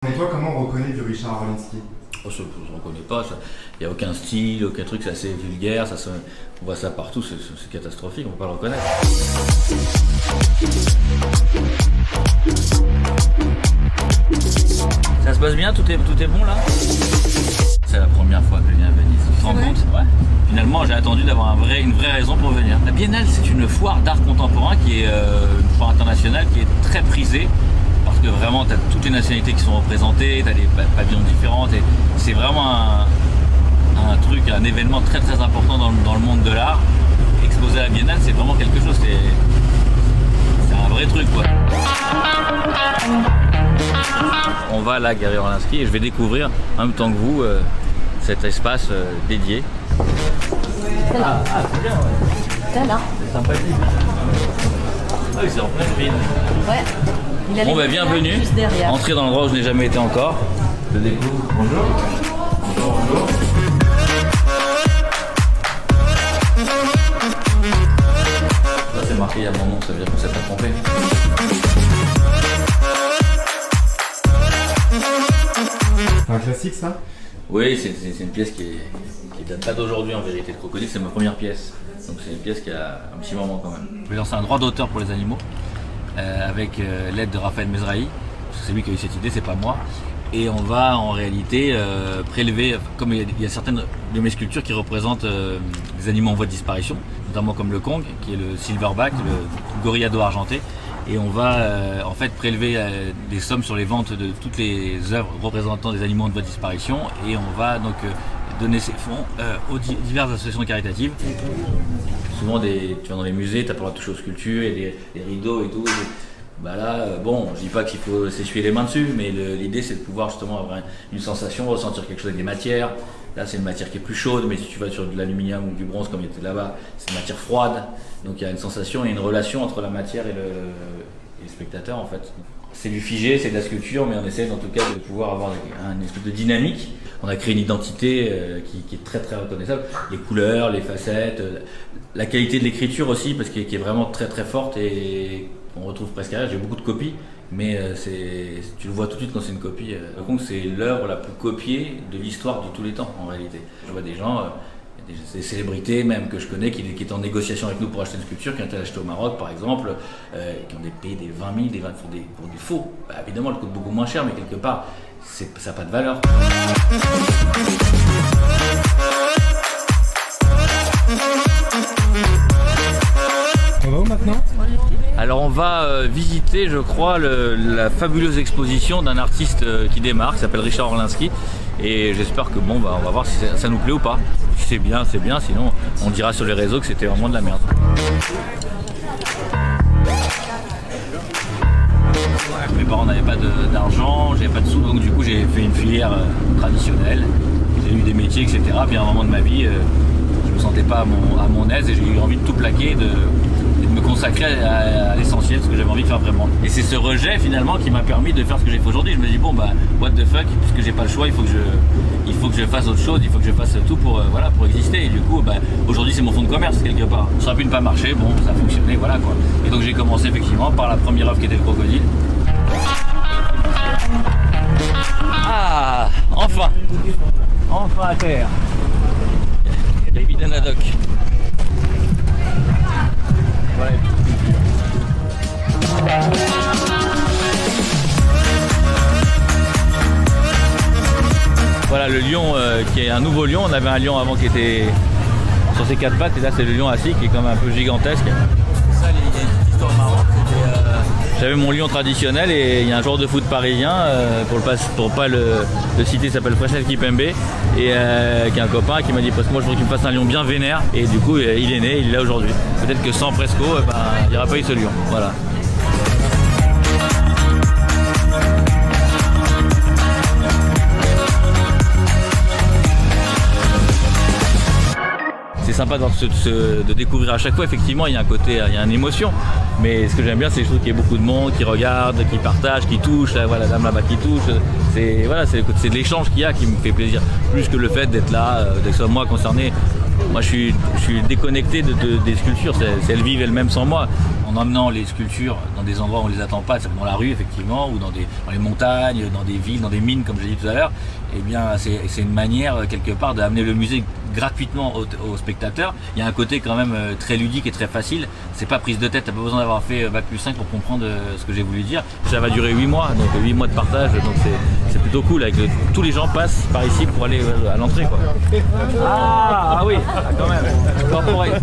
Et toi, comment on reconnaît du Richard Orlinski? Oh, je ne reconnais pas, il n'y a aucun style, aucun truc, c'est assez vulgaire, on voit ça partout, c'est catastrophique, on ne peut pas le reconnaître. Ça se passe bien, tout est bon là? C'est la première fois que je viens à Venise, tu te rends compte? Ouais. Finalement, j'ai attendu d'avoir une vraie raison pour venir. La Biennale, c'est une foire d'art contemporain qui est une foire internationale qui est très prisée. Parce que vraiment, tu as toutes les nationalités qui sont représentées, tu as des pavillons différents, et c'est vraiment un événement très très important dans le monde de l'art. Exposer à la Biennale, c'est vraiment quelque chose, c'est un vrai truc quoi. On va à la Galerie Orlinski et je vais découvrir en même temps que vous cet espace dédié. C'est là. C'est bien, ouais. C'est là. C'est sympathique. Ah oui, c'est en pleine ville. Ouais. Bon bah bienvenue, entrez dans l'endroit où je n'ai jamais été encore. Je découvre. Bonjour. Bonjour, bonjour. Là c'est marqué il y a mon nom, ça veut dire qu'on s'est pas trompé. C'est un classique ça? Oui, c'est une pièce qui date pas d'aujourd'hui en vérité. Le crocodile c'est ma première pièce. Donc c'est une pièce qui a un petit moment quand même. Je vais lancer un droit d'auteur pour les animaux. Avec l'aide de Raphaël Mezrahi, c'est lui qui a eu cette idée, c'est pas moi. Et on va en réalité prélever, comme il y a certaines de mes sculptures qui représentent des animaux en voie de disparition, notamment comme le Kong, qui est le silverback, le gorillado argenté. Et on va en fait prélever des sommes sur les ventes de toutes les œuvres représentant des animaux en voie de disparition. Et on va donc donner ces fonds aux diverses associations caritatives. Souvent, tu vas dans les musées, tu n'as pas le droit de toucher aux sculptures, et les rideaux et tout. Bah là, bon, je dis pas qu'il faut s'essuyer les mains dessus, mais l'idée c'est de pouvoir justement avoir une sensation, ressentir quelque chose avec des matières. Là, c'est une matière qui est plus chaude, mais si tu vas sur de l'aluminium ou du bronze comme il était là-bas, c'est une matière froide. Donc il y a une sensation et une relation entre la matière et le spectateur en fait. C'est du figé, c'est de la sculpture, mais on essaie en tout cas de pouvoir avoir une espèce de dynamique. On a créé une identité qui est très très reconnaissable. Les couleurs, les facettes, la qualité de l'écriture aussi, parce qu'elle est vraiment très très forte et on retrouve presque rien. J'ai beaucoup de copies, mais tu le vois tout de suite quand c'est une copie. Par contre, c'est l'œuvre la plus copiée de l'histoire de tous les temps en réalité. Je vois des gens, des célébrités même que je connais qui étaient en négociation avec nous pour acheter une sculpture, qui ont été achetées au Maroc par exemple, qui ont payé des 20 000, pour des faux. Bah, évidemment, elle coûte beaucoup moins cher, mais quelque part, ça n'a pas de valeur. On va où maintenant? Alors on va visiter, je crois, la fabuleuse exposition d'un artiste qui démarre, qui s'appelle Richard Orlinski. Et j'espère que bon, on va voir si ça nous plaît ou pas. Si c'est bien, sinon on dira sur les réseaux que c'était vraiment de la merde. Mes parents n'avaient pas d'argent, j'avais pas de sous, donc du coup j'ai fait une filière traditionnelle. J'ai eu des métiers, etc. Puis à un moment de ma vie, je me sentais pas à mon aise et j'ai eu envie de tout plaquer, et de me consacrer à l'essentiel, ce que j'avais envie de faire vraiment. Et c'est ce rejet finalement qui m'a permis de faire ce que j'ai fait aujourd'hui. Je me dis bon bah what the fuck, puisque j'ai pas le choix, il faut que je fasse autre chose, il faut que je fasse tout pour exister. Et du coup bah, aujourd'hui c'est mon fonds de commerce quelque part. Ça aurait pu ne pas marcher, bon ça a fonctionné, voilà quoi. Et donc j'ai commencé effectivement par la première œuvre qui était le crocodile. Ah, enfin à terre. Capitaine Haddock. Voilà. Voilà le lion qui est un nouveau lion. On avait un lion avant qui était sur ses quatre pattes et là c'est le lion assis qui est comme un peu gigantesque. Ça, il y a une petite histoire marrante. J'avais mon lion traditionnel et il y a un joueur de foot parisien, pour pas le citer, il s'appelle Fresnel Kipembe, et qui est un copain qui m'a dit parce que moi je voudrais qu'il me fasse un lion bien vénère, et du coup il est né, il est là aujourd'hui. Peut-être que sans Presco, il n'y aura pas eu ce lion. Voilà. C'est sympa de découvrir à chaque fois, effectivement il y a un côté, il y a une émotion, mais ce que j'aime bien c'est qu'il y a beaucoup de monde qui regarde, qui partage, qui touche, la dame là-bas qui touche, c'est de l'échange qu'il y a qui me fait plaisir, plus que le fait d'être là, d'être moi concerné. Moi je suis déconnecté des sculptures, elles vivent elles-mêmes sans moi. En emmenant les sculptures dans des endroits où on ne les attend pas, c'est-à-dire dans la rue effectivement, ou dans les montagnes, dans des villes, dans des mines comme j'ai dit tout à l'heure, eh bien c'est une manière quelque part d'amener le musée gratuitement aux spectateurs. Il y a un côté quand même très ludique et très facile. C'est pas prise de tête, t'as pas besoin d'avoir fait Bac+5 pour comprendre ce que j'ai voulu dire. Ça va durer 8 mois, donc 8 mois de partage, donc c'est plutôt cool. Tous les gens passent par ici pour aller à l'entrée, quoi. Ah oui, quand même. Corporate.